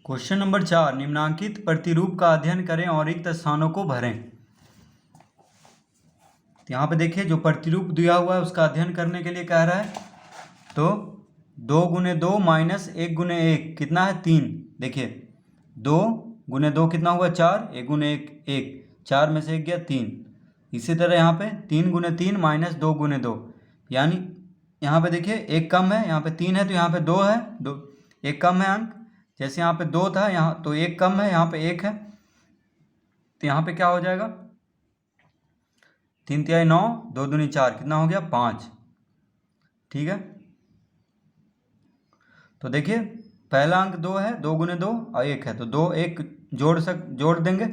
Question number 4, निम्नांकित प्रतिरूप का अध्ययन करें और रिक्त स्थानों को भरें। तो यहाँ पे देखिए जो प्रतिरूप दिया हुआ है उसका अध्ययन करने के लिए कह रहा है। तो 2 × 2 माइनस 1 × 1 कितना है 3। देखिए 2 × 2 कितना हुआ 4, 1 × 1 1, 4 में से 1 गया 3। इसी तरह यहाँ पे 3 × 3 माइनस 2 × 2, यानी यहाँ पे देखिए एक कम है, यहाँ पे 3 है तो यहाँ पे 2 है, 2 एक कम है अंक। जैसे यहाँ पे 2 था यहाँ तो एक कम है, यहाँ पे 1 है, तो यहाँ पे क्या हो जाएगा 3 × 3 = 9, 2 दूनी 4 कितना हो गया 5। ठीक है, तो देखिए पहला अंक 2 है, 2 × 2 और 1 है तो 2 1 जोड़ देंगे,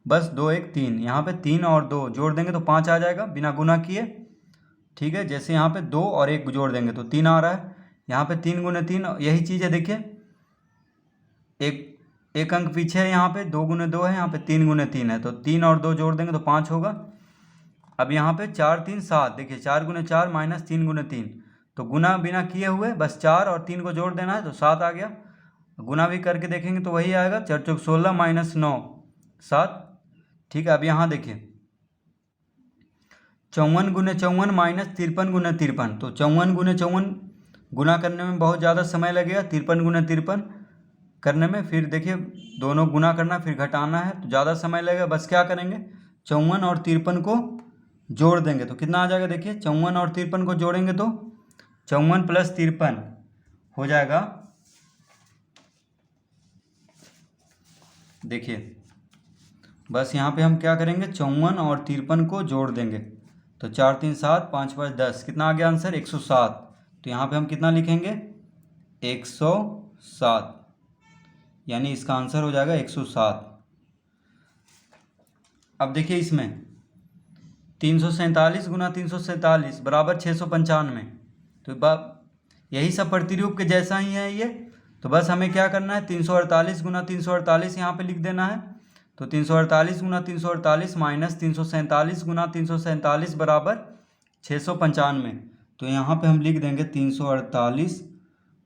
बस 2 1 3, यहाँ पे 3 और 2 जोड़ देंगे तो 5 आ जाएगा बिना गुना किए। ठीक है, जैसे यहाँ पे 2 और 1 जोड़ देंगे तो 3 आ रहा है। यहाँ पे 3 × 3 यही चीज़ है, देखिए एक अंक पीछे है, यहाँ पे 2 × 2 है, यहाँ पे 3 × 3 है तो 3 और 2 जोड़ देंगे तो 5 होगा। अब यहाँ पे 4 3 7, देखिए 4 × 4 माइनस 3 × 3, तो गुना बिना किए हुए बस 4 और 3 को जोड़ देना है तो 7 आ गया। गुना भी करके देखेंगे तो वही आएगा, 4 × 4 = 16 माइनस 9 7। ठीक है, अब यहाँ देखिए 54 × 54 माइनस 53 × 53, तो 54 × 54 गुना करने में बहुत ज़्यादा समय लगेगा, 53 × 53 करने में, फिर देखिए दोनों गुना करना फिर घटाना है तो ज़्यादा समय लगेगा। बस क्या करेंगे 54 और 53 को जोड़ देंगे तो कितना आ जाएगा, देखिए 54 और 53 को जोड़ेंगे तो 54 + 53 हो जाएगा, देखिए बस यहाँ पे हम क्या करेंगे 54 और 53 को जोड़ देंगे तो 4 3 7 5 5 10 कितना आ गया आंसर 107। तो यहाँ पे हम कितना लिखेंगे 107, यानी इसका आंसर हो जाएगा 107। अब देखिए इसमें 347 × 347 = 695, तो यही सब प्रतिरूप के जैसा ही है ये। तो बस हमें क्या करना है 348 × 348 यहाँ पे लिख देना है, तो 348 × 348 माइनस 347 × 347 = 695। तो यहाँ पे हम लिख देंगे 348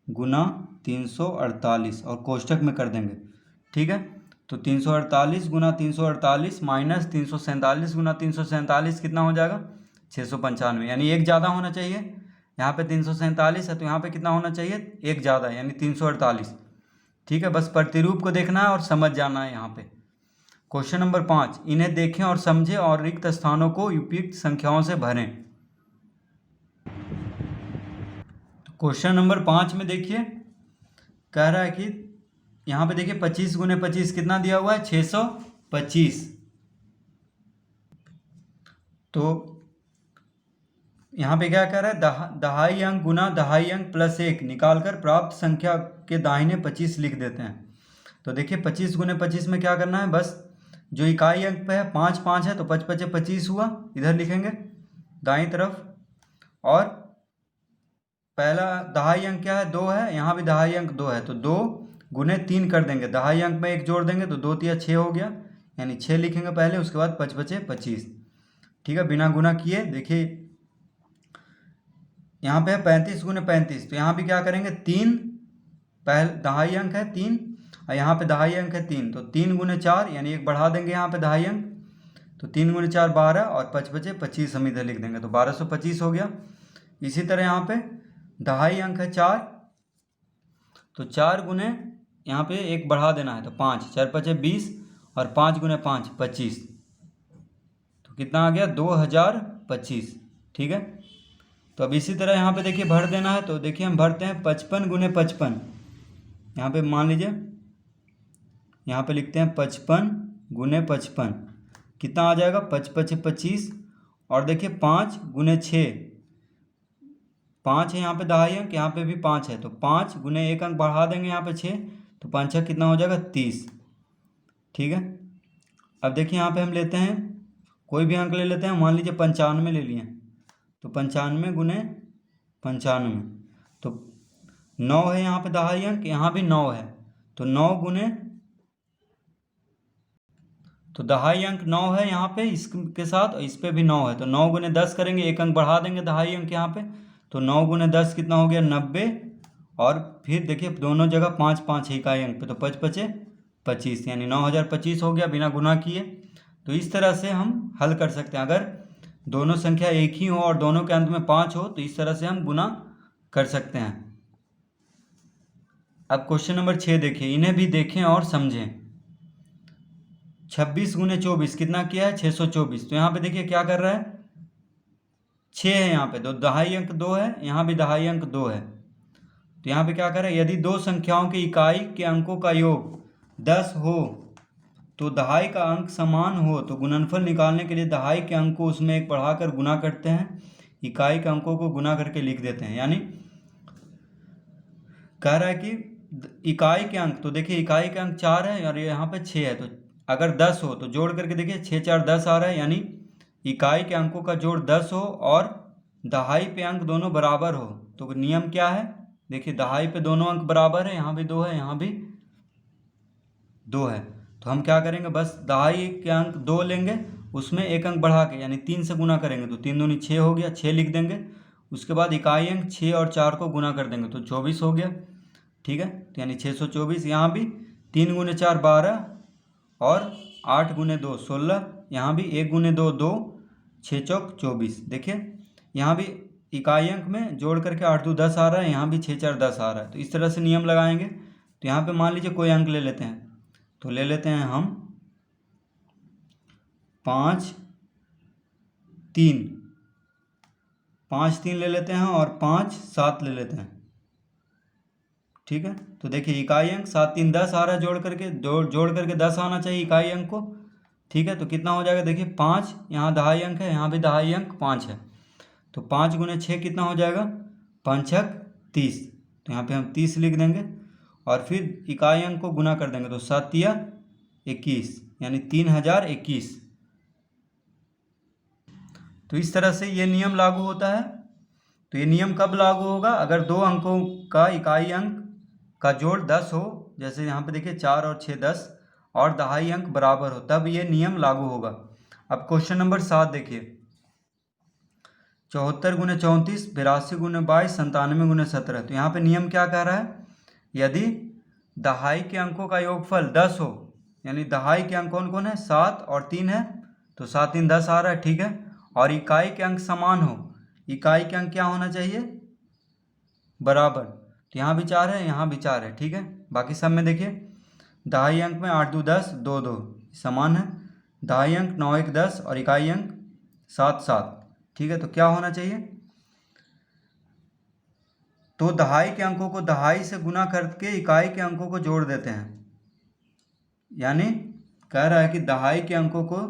× 348 और कोष्टक में कर देंगे। ठीक है, तो 348 × 348 माइनस 347 × 347 कितना हो जाएगा 695, यानी एक ज़्यादा होना चाहिए। यहाँ पे 347 है तो यहाँ पे कितना होना चाहिए एक ज़्यादा, यानी 348। ठीक है, बस प्रतिरूप को देखना है और समझ जाना है यहाँ पे। क्वेश्चन नंबर 5, इन्हें देखें और समझें और रिक्त स्थानों को उपयुक्त संख्याओं से भरें। तो क्वेश्चन नंबर 5 में देखिए कह रहा है कि यहाँ पे देखिए 25 × 25 कितना दिया हुआ है 625। तो यहाँ पे क्या कह रहा है दहाई अंक गुना दहाई अंक प्लस 1 निकालकर प्राप्त संख्या के दाहिने 25 लिख देते हैं। तो देखिए 25 × 25 में क्या करना है, बस जो इकाई अंक पे है 5 5 है तो 5 5 25 हुआ, इधर लिखेंगे दाईं तरफ। और पहला दहाई अंक क्या है 2 है, यहाँ भी दहाई अंक 2 है तो 2 × 3 कर देंगे, दहाई अंक में 1 जोड़ देंगे तो 2 × 6 हो गया, यानी 6 लिखेंगे पहले, उसके बाद 5 5 25। ठीक है, बिना गुना किए देखिए यहाँ पे है 35 × 35, तो यहाँ भी क्या करेंगे 3, पहले दहाई अंक है 3 और यहाँ पे दहाई अंक है 3, तो 3 × 4 यानी 1 बढ़ा देंगे यहाँ पे दहाई अंक, तो 3 × 4 12 और 5 5 25 हम इधर लिख देंगे तो 1225 हो गया। इसी तरह यहाँ पे दहाई अंक है 4, तो 4 × यहाँ पे 1 बढ़ा देना है तो 5, 4 5 20 और 5 × 5 25, तो कितना आ गया 2025। ठीक है, तो अब इसी तरह यहाँ पे देखिए भर देना है, तो देखिए हम भरते हैं 55 × 55, यहाँ पे मान लीजिए यहाँ पे लिखते हैं 55 × 55 कितना आ जाएगा 5 5 25, और देखिए 5 × 6 5 है यहाँ पे दहाई अंक, यहाँ पे भी 5 है तो 5 × 1 अंक बढ़ा देंगे यहाँ पे 6, तो 5 6 कितना हो जाएगा 30। ठीक है, अब देखिए यहाँ पे हम लेते हैं कोई भी अंक ले लेते हैं, मान लीजिए 95 ले लिए, तो 95 × 95, तो 9 है यहाँ पे दहाई अंक, यहाँ भी 9 है तो 9 × तो दहाई अंक 9 है यहाँ पे इसके साथ और इस पे भी 9 है, तो 9 × 10 करेंगे, 1 अंक बढ़ा देंगे दहाई अंक यहाँ पे, तो 9 × 10 कितना हो गया 90 और फिर देखिए दोनों जगह 5 5 है इकाई अंक पे, तो 5 पचे 25 यानी 9025 हो गया बिना गुना किए। तो इस तरह से हम हल कर सकते हैं। अगर दोनों संख्या एक ही हो और दोनों के अंत में 5 हो तो इस तरह से हम गुना कर सकते हैं। अब क्वेश्चन नंबर 6 देखिए, इन्हें भी देखें और समझें। 26 गुने 24 कितना किया है? 624। तो यहाँ पे देखिए क्या कर रहा है, 6 है यहाँ पे, तो दहाई अंक 2 है, यहाँ भी दहाई अंक 2 है। तो यहाँ पे क्या कर रहा है, यदि दो संख्याओं की इकाई के अंकों का योग 10 हो तो दहाई का अंक समान हो तो गुणनफल निकालने के लिए दहाई के अंक को उसमें एक बढ़ाकर गुना करते हैं, इकाई के अंकों को गुना करके लिख देते हैं। यानी कह रहा है कि इकाई के अंक, तो देखिए इकाई के अंक 4 है और यहाँ पे 6 है, तो अगर 10 हो तो जोड़ करके देखिए 6 4 10 आ रहा है, यानी इकाई के अंकों का जोड़ 10 हो और दहाई पे अंक दोनों बराबर हो। तो नियम क्या है, देखिए दहाई पे दोनों अंक बराबर है, यहाँ भी 2 है, यहाँ भी 2 है। तो हम क्या करेंगे, बस दहाई के अंक 2 लेंगे, उसमें एक अंक बढ़ा के यानी 3 से गुना करेंगे, तो 3 दूनी 6 हो गया, 6 लिख देंगे। उसके बाद इकाई अंक 6 और 4 को गुना कर देंगे तो 24 हो गया। ठीक है, तो यानी 624। यहाँ भी 3 गुने 4 12 और 8 गुने 2 16, यहाँ भी 1 गुने 2 2, 6 चौक 24। देखिए यहाँ भी इकाई अंक में जोड़ करके 8 2 10 आ रहा है, यहाँ भी 6 4 10 आ रहा है। तो इस तरह से नियम लगाएंगे। तो यहाँ पे मान लीजिए कोई अंक ले लेते हैं, तो ले लेते हैं हम 5 3, 5 3 ले लेते हैं और 5 7 ले लेते हैं। ठीक है, तो देखिए इकाई अंक 7 3 10 आ रहा है, जोड़ करके 10 आना चाहिए इकाई अंक को। ठीक है, तो कितना हो जाएगा, देखिए 5, यहाँ दहाई अंक है, यहाँ भी दहाई अंक 5 है, तो 5 गुने 6 कितना हो जाएगा, 5 6 30। तो यहाँ पे हम 30 लिख देंगे और फिर इकाई अंक को गुना कर देंगे, तो 7 या 21 यानी 3021। तो इस तरह से ये नियम लागू होता है। तो ये नियम कब लागू होगा, अगर दो अंकों का इकाई अंक का जोड़ 10 हो, जैसे यहाँ पे देखिए 4 और 6 10, और दहाई अंक बराबर हो, तब ये नियम लागू होगा। अब क्वेश्चन नंबर 7 देखिए, 74 गुने 34, 82 गुने 22, 97 गुने 17। तो यहाँ पे नियम क्या कह रहा है, यदि दहाई के अंकों का योगफल 10 हो, यानी दहाई के अंक कौन कौन है, 7 और 3 है, तो 7 3 10 आ रहा है। ठीक है, और इकाई के अंक समान हो, इकाई के अंक क्या होना चाहिए, बराबर। तो यहाँ भी 4 है, यहाँ भी 4 है। ठीक है, बाकी सब में देखिए दहाई अंक में 8 2 10 2 2 समान है, दहाई अंक 9 1 10 और इकाई अंक 7 7। ठीक है, तो क्या होना चाहिए, तो दहाई के अंकों को दहाई से गुना करके इकाई के अंकों को जोड़ देते हैं। यानी कह रहा है कि दहाई के अंकों को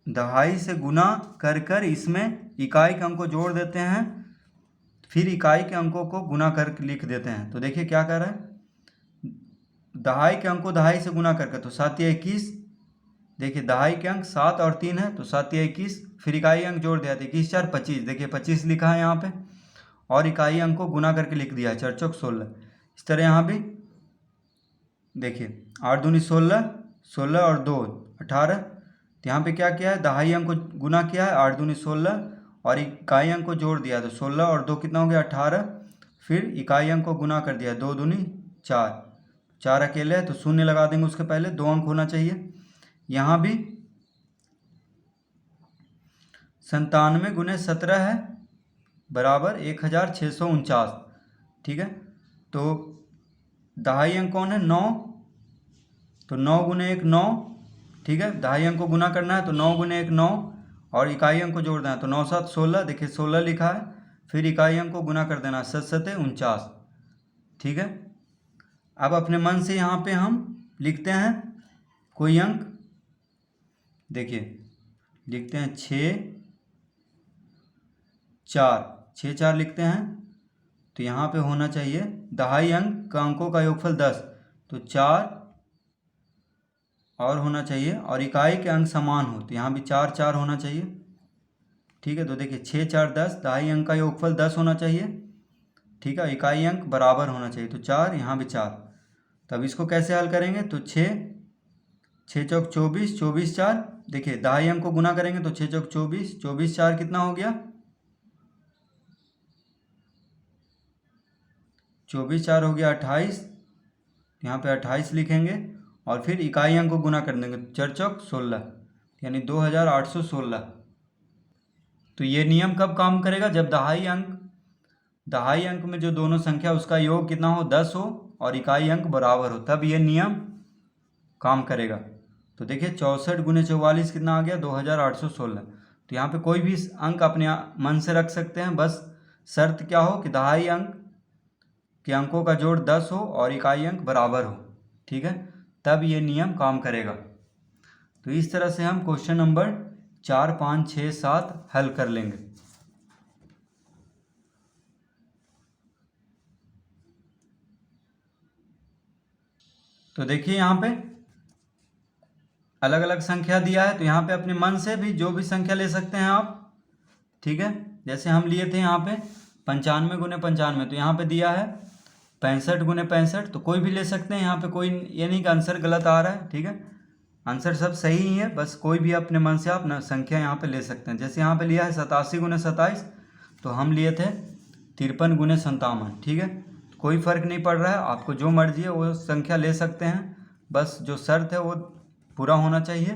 दहाई से गुना कर कर इसमें इकाई के अंक को जोड़ देते हैं, फिर इकाई के अंकों को गुना कर लिख देते हैं। तो देखिए क्या कर रहा है, दहाई के अंक को दहाई से गुना करके, तो 7 या 21, देखिए दहाई के अंक 7 और 3 है, तो 7 या 21, फिर इकाई अंक जोड़ दिया, 21 4 25, देखिए 25 लिखा है यहाँ पे, और इकाई अंक को गुना करके लिख दिया है, 4 चौक 16। इस तरह यहाँ भी देखिए 8 दूनी 16, 16 और 2 18। तो यहाँ पे क्या किया है, दहाई अंक को गुना किया है, 8 दूनी 16 और इकाई अंक को जोड़ दिया, तो 16 और 2 कितना हो गया, 18। फिर इकाई अंक को गुना कर दिया, 2 दूनी 4, 4 अकेले है तो शून्य लगा देंगे, उसके पहले 2 अंक होना चाहिए। यहाँ भी 97 गुने 17 है बराबर 1649। ठीक है, तो दहाई अंक कौन है, 9, तो 9 गुने 1 9। ठीक है, दहाई अंक को गुना करना है, तो 9 गुने 1 9 और इकाई अंक को जोड़ना है, तो 9 7 16, देखिए 16 लिखा है, फिर इकाई अंक को गुना कर देना, 7 7 49। ठीक है, अब अपने मन से यहाँ पे हम लिखते हैं कोई अंक, देखिए लिखते हैं 6 4, 6 4 लिखते हैं। तो यहाँ पे होना चाहिए दहाई अंक का अंकों का योगफल 10, तो 4 और होना चाहिए, और इकाई के अंक समान हो, तो यहाँ भी 4 4 होना चाहिए। ठीक है, तो देखिए 6 4 10, दहाई अंक का योगफल 10 होना चाहिए। ठीक है, इकाई अंक बराबर होना चाहिए, तो 4, यहाँ भी 4। तब इसको कैसे हल करेंगे, तो 6 6 चौक 24, 24 4, देखिए दहाई अंक को गुना करेंगे तो 6 चौक 24, 24 4 कितना हो गया, 24 4 हो गया 28, यहाँ पे 28 लिखेंगे और फिर इकाई अंक को गुना कर देंगे, 4 चौक 16 यानी 2816। तो ये नियम कब काम करेगा? जब दहाई अंक में जो दोनों संख्या उसका योग कितना हो, 10 हो और इकाई अंक बराबर हो, तब ये नियम काम करेगा। तो देखिए 64 गुने 44 कितना आ गया, 2816। तो यहाँ पे कोई भी अंक अपने मन से रख सकते हैं, बस शर्त क्या हो कि दहाई अंक के अंकों का जोड़ 10 हो और इकाई अंक बराबर हो, ठीक है, तब ये नियम काम करेगा। तो इस तरह से हम क्वेश्चन नंबर 4 5 6 7 हल कर लेंगे। तो देखिए यहाँ पे अलग अलग संख्या दिया है, तो यहाँ पे अपने मन से भी जो भी संख्या ले सकते हैं आप, ठीक है। जैसे हम लिए थे यहाँ पे 95 गुने 95, तो यहाँ पे दिया है 65 गुने 65, तो कोई भी ले सकते हैं। यहाँ पे कोई ये नहीं कि आंसर गलत आ रहा है, ठीक है, आंसर सब सही ही है, बस कोई भी अपने मन से आप संख्या यहाँ पे ले सकते हैं। जैसे यहाँ पे लिया है 87 गुने 27, तो हम लिए थे 53 गुने 57, ठीक है। कोई फ़र्क नहीं पड़ रहा है, आपको जो मर्जी है वो संख्या ले सकते हैं, बस जो शर्त है वो पूरा होना चाहिए।